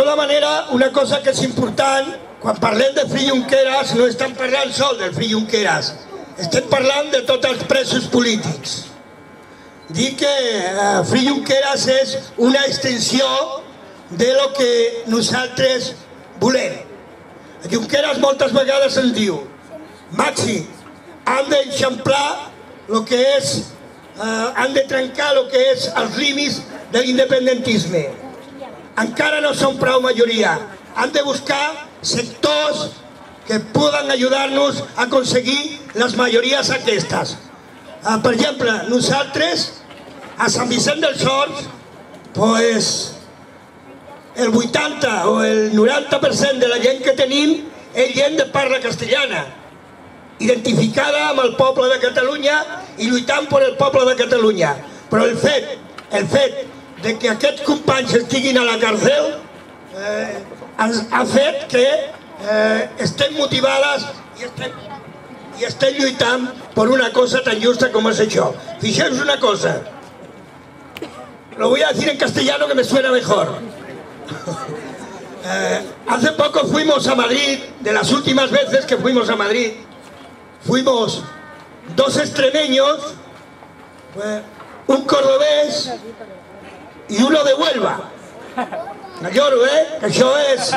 De tota manera, una cosa que és important, quan parlem de Free Junqueras, no estem parlant sol del Free Junqueras, estem parlant de tots els presos polítics. Dir que Free Junqueras és una extensió de lo que nosaltres volem. Junqueras moltes vegades ens diu: Maxi, han d'eixamplar el que és, han de trencar el que és els límits de l'independentisme. Encara no són prou majoria. Han de buscar sectors que poden ajudar-nos a aconseguir les majories aquestes. Per exemple, nosaltres a Sant Vicent dels Horts, pues, el 80 o el 90% de la gent que tenim és gent de parla castellana, identificada amb el poble de Catalunya i lluitant per el poble de Catalunya. Però el fet de que aquests companys estiguin a la càrcel ha fet que estem motivades i estem lluitant per una cosa tan justa com és això. Fixeu-vos una cosa, lo voy a decir en castellano que me suena mejor. Hace poco fuimos a Madrid, de las últimas veces que fuimos a Madrid, fuimos dos extremeños, un cordobés y uno de Huelva. No lloro, que això és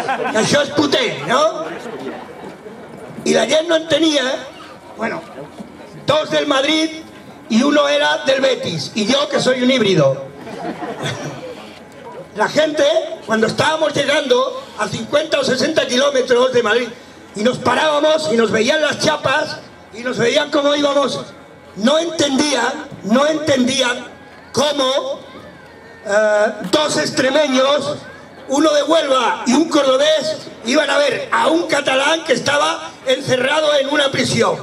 potent, no? Y la gent no entenia, bueno, dos del Madrid y uno era del Betis, y yo que soy un híbrido. La gente, cuando estábamos llegando a 50 o 60 kilómetros de Madrid y nos parábamos y nos veían las chapas y nos veían cómo íbamos, no entendían cómo dos extremeños, uno de Huelva y un cordobés, iban a ver a un catalán que estaba encerrado en una prisión.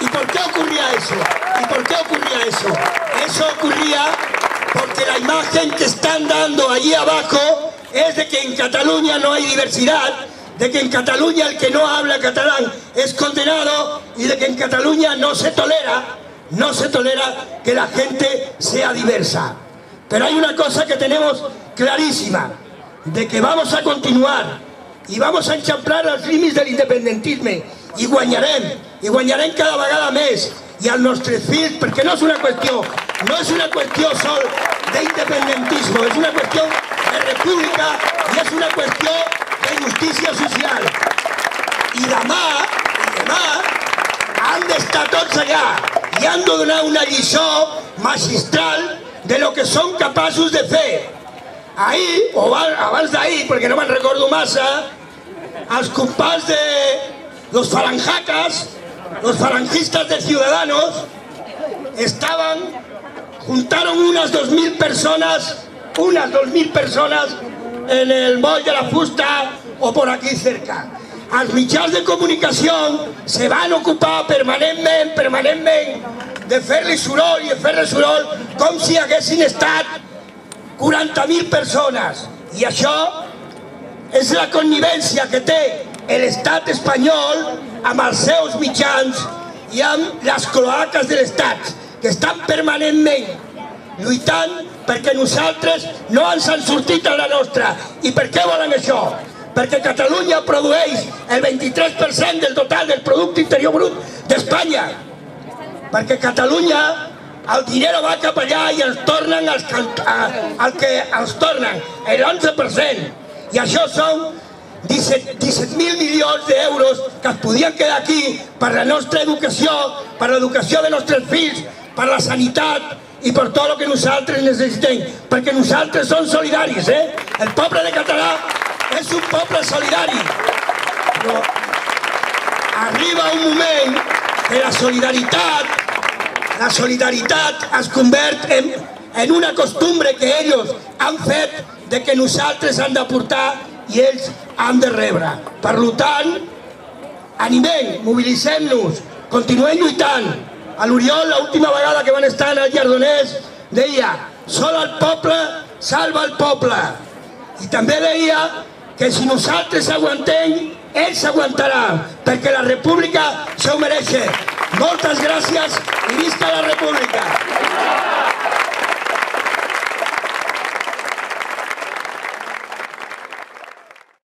¿Y por qué ocurría eso? Eso ocurría porque la imagen que están dando allí abajo es de que en Cataluña no hay diversidad, de que en Cataluña el que no habla catalán es condenado y de que en Cataluña no se tolera que la gente sea diversa. Pero hay una cosa que tenemos clarísima, de que vamos a continuar i vamos a enxamplar els límits de l'independentisme i guanyarem cada vegada més, i els nostres fills, perquè no és una qüestió sol d'independentisme, és una qüestió de república i és una qüestió de justícia social. I demà han d'estar tots allà i han de donar una lliçó magistral de lo que són capaços de fer. Ahir, o abans d'ahir, perquè no me'n recordo massa, els companys de los falanjacas, los falangistas de Ciudadanos, juntaron unas 2.000 personas en el moll de la Fusta o por aquí cerca. Els mitjans de comunicació se van ocupar permanentment de fer-li soroll com si haguessin estat 40.000 persones. I això és la connivència que té l'estat espanyol amb els seus mitjans i amb les cloaques de l'estat, que estan permanentment lluitant perquè nosaltres no ens han sortit a la nostra. I per què volen això? Perquè Catalunya produeix el 23% del total del Producte Interior Brut d'Espanya. Perquè Catalunya, el diner va cap allà i ens tornen el que ens tornen, l'11%. I això són 17.000 milions d'euros que es podien quedar aquí per la nostra educació, per l'educació de nostres fills, per la sanitat i per tot el que nosaltres necessitem. Perquè nosaltres som solidaris, El poble de Català és un poble solidari. Però arriba un moment que la solidaritat es convert en una costumbre que ells han fet de que nosaltres han d'aportar i ells han de rebre. Per tant, animem, mobilitzem-nos, continuem lluitant. A l'Oriol, l'última vegada que van estar en el Lledoners, deia: sol el poble salva el poble. I també deia que si nosaltres aguantem, ells aguantaran, perquè la república s'ho mereix. Moltes gràcies i visca la república!